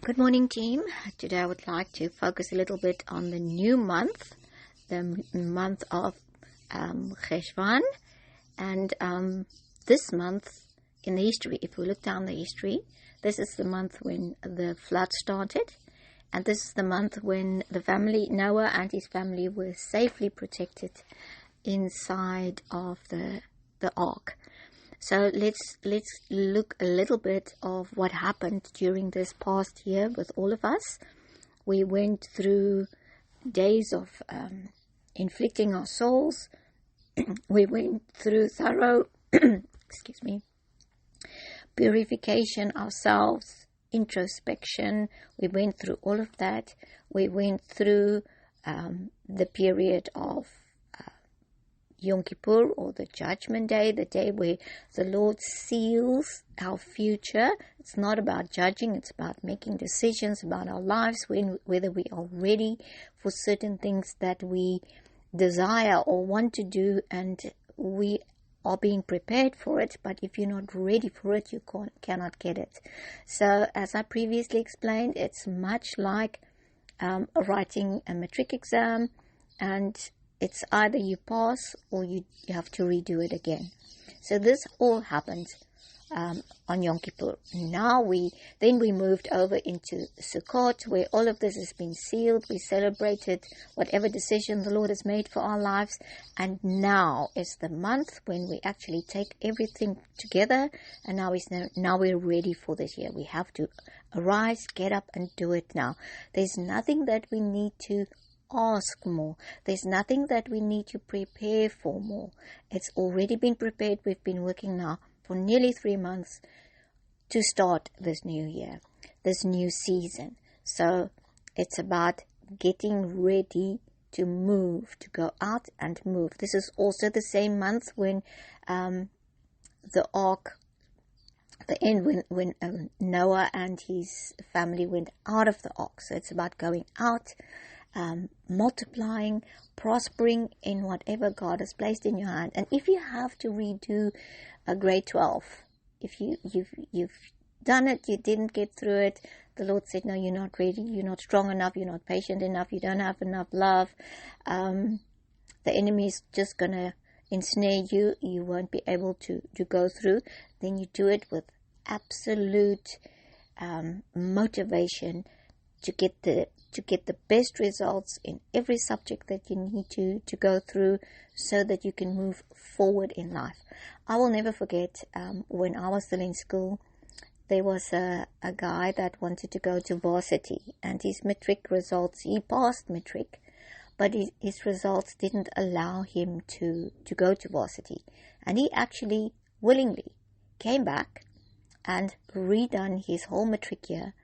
Good morning, team. Today I would like to focus a little bit on the new month, the month of Cheshvan. And this month in the history, if we look down the history, this is the month when the flood started. And this is the month when Noah and his family were safely protected inside of the ark. So let's look a little bit of what happened during this past year with all of us. We went through days of inflicting our souls. We went through thorough, purification ourselves, introspection. We went through all of that. We went through the period of Yom Kippur, or the Judgment Day, the day where the Lord seals our future. It's not about judging, it's about making decisions about our lives, whether we are ready for certain things that we desire or want to do, and we are being prepared for it. But if you're not ready for it, you cannot get it. So, as I previously explained, it's much like writing a matric exam, and it's either you pass or you have to redo it again. So this all happened on Yom Kippur. Now we moved over into Sukkot, where all of this has been sealed. We celebrated whatever decision the Lord has made for our lives. And now is the month when we actually take everything together. And now we're ready for this year. We have to arise, get up and do it now. There's nothing that we need to ask more. There's nothing that we need to prepare for more. It's already been prepared. We've been working now for nearly 3 months to start this new year, this new season. So it's about getting ready to move, to go out and move. This is also the same month when the ark, when Noah and his family went out of the ark. So it's about going out, multiplying, prospering in whatever God has placed in your hand. And if you have to redo a grade 12, if you've done it, you didn't get through it, the Lord said, no, you're not ready, you're not strong enough, you're not patient enough, you don't have enough love, the enemy is just going to ensnare you, you won't be able to go through, then you do it with absolute motivation to get the best results in every subject that you need to go through, so that you can move forward in life. I will never forget when I was still in school, there was a guy that wanted to go to varsity, and his matric results, he passed matric, but his results didn't allow him to go to varsity. And he actually willingly came back and redone his whole matric year,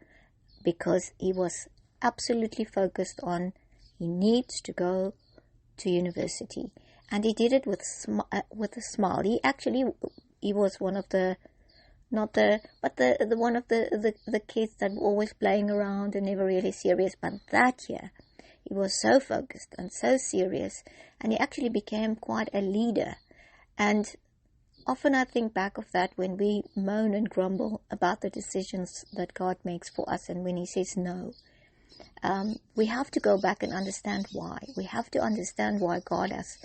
because he was absolutely focused on he needs to go to university. And he did it with a smile. He was one of the one of the kids that were always playing around and never really serious. But that year he was so focused and so serious, and he actually became quite a leader. And often I think back of that when we moan and grumble about the decisions that God makes for us, and when he says no. We have to go back and understand why. We have to understand why God has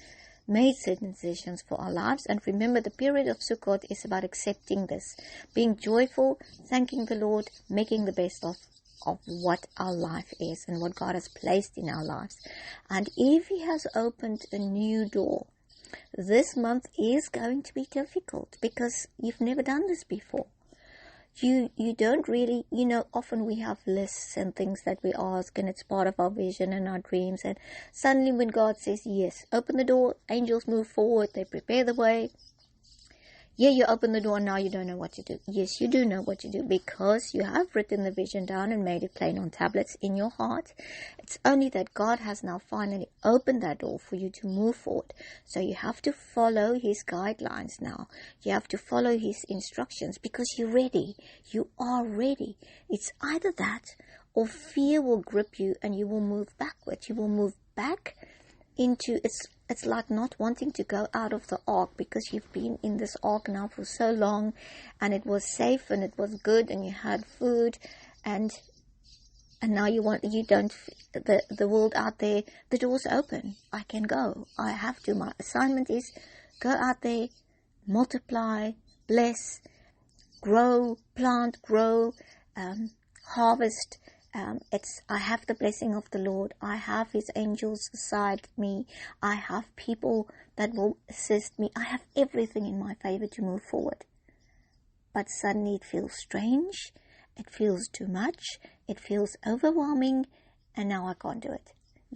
made certain decisions for our lives. And remember, the period of Sukkot is about accepting this, being joyful, thanking the Lord, making the best of what our life is and what God has placed in our lives. And if he has opened a new door, this month is going to be difficult, because you've never done this before. You don't really, often we have lists and things that we ask, and it's part of our vision and our dreams. And suddenly when God says, yes, open the door, angels move forward, they prepare the way. Yeah, you open the door, now you don't know what to do. Yes, you do know what to do, because you have written the vision down and made it plain on tablets in your heart. It's only that God has now finally opened that door for you to move forward. So you have to follow his guidelines now. You have to follow his instructions, because you're ready. You are ready. It's either that, or fear will grip you and you will move backward. You will move back into, it's like not wanting to go out of the ark, because you've been in this ark now for so long, and it was safe and it was good and you had food, and And now the world out there, the door's open. I can go. I have to. My assignment is go out there, multiply, bless, grow, plant, grow, harvest. I have the blessing of the Lord. I have His angels beside me. I have people that will assist me. I have everything in my favor to move forward. But suddenly it feels strange. It feels too much. It feels overwhelming. And now I can't do it.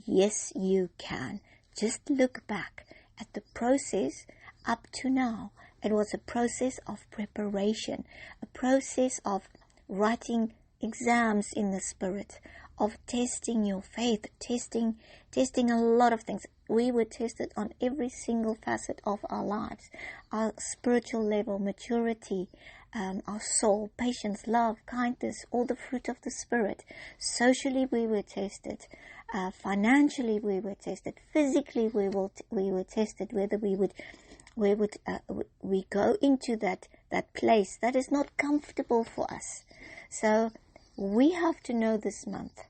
Yes, you can. Just look back at the process up to now. It was a process of preparation, a process of writing exams in the Spirit, of testing your faith, testing a lot of things. We were tested on every single facet of our lives, our spiritual level, maturity, our soul, patience, love, kindness, all the fruit of the Spirit. Socially, we were tested. Financially, we were tested. Physically, we were tested. Whether we go into that place that is not comfortable for us. So we have to know this month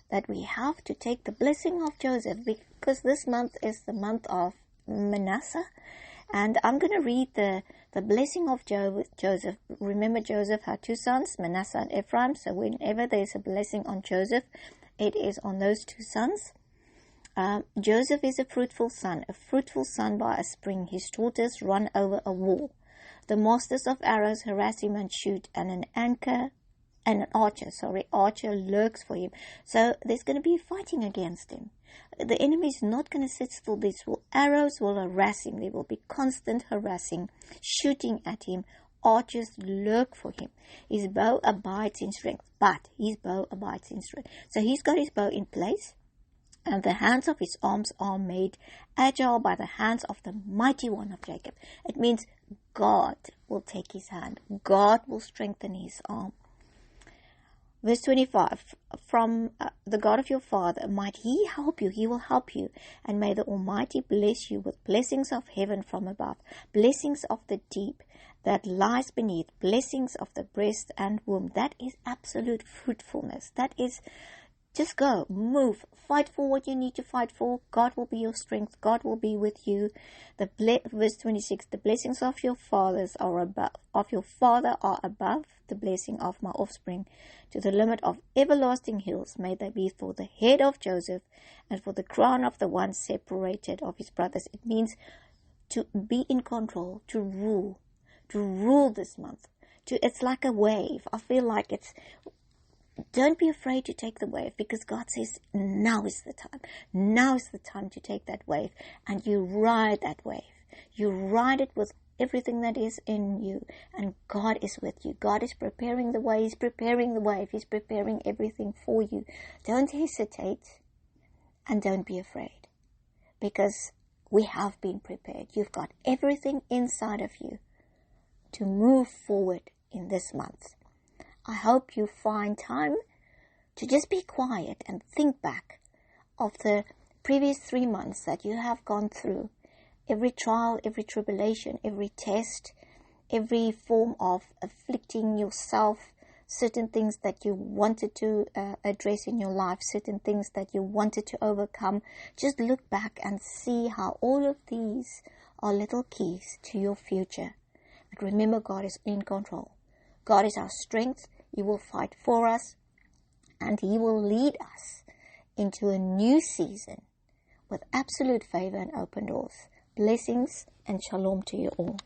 that we have to take the blessing of Joseph, because this month is the month of Manasseh. And I'm going to read the blessing of Joseph. Remember, Joseph had two sons, Manasseh and Ephraim. So whenever there's a blessing on Joseph, it is on those two sons. Joseph is a fruitful son by a spring. His daughters run over a wall. The masters of arrows harass him and shoot, and an archer lurks for him. So there's going to be fighting against him. The enemy is not going to sit still. Arrows will harass him. There will be constant harassing, shooting at him. Archers lurk for him. His bow abides in strength. So he's got his bow in place, and the hands of his arms are made agile by the hands of the mighty one of Jacob. It means God will take his hand. God will strengthen his arm. Verse 25, from the God of your father, might he help you, he will help you, and may the Almighty bless you with blessings of heaven from above, blessings of the deep that lies beneath, blessings of the breast and womb. That is absolute fruitfulness. That is, just go, move, fight for what you need to fight for. God will be your strength. God will be with you. Verse 26, the blessings of your father are above the blessing of my offspring, to the limit of everlasting hills. May they be for the head of Joseph and for the crown of the one separated of his brothers. It means to be in control, to rule this month. It's like a wave. I feel like don't be afraid to take the wave, because God says now is the time. Now is the time to take that wave, and you ride that wave. You ride it with everything that is in you, and God is with you. God is preparing the way. He's preparing the wave. He's preparing everything for you. Don't hesitate, and don't be afraid, because we have been prepared. You've got everything inside of you to move forward in this month. I hope you find time to just be quiet and think back of the previous 3 months that you have gone through. Every trial, every tribulation, every test, every form of afflicting yourself, certain things that you wanted to address in your life, certain things that you wanted to overcome. Just look back and see how all of these are little keys to your future. And remember, God is in control. God is our strength. He will fight for us, and He will lead us into a new season with absolute favor and open doors. Blessings and shalom to you all.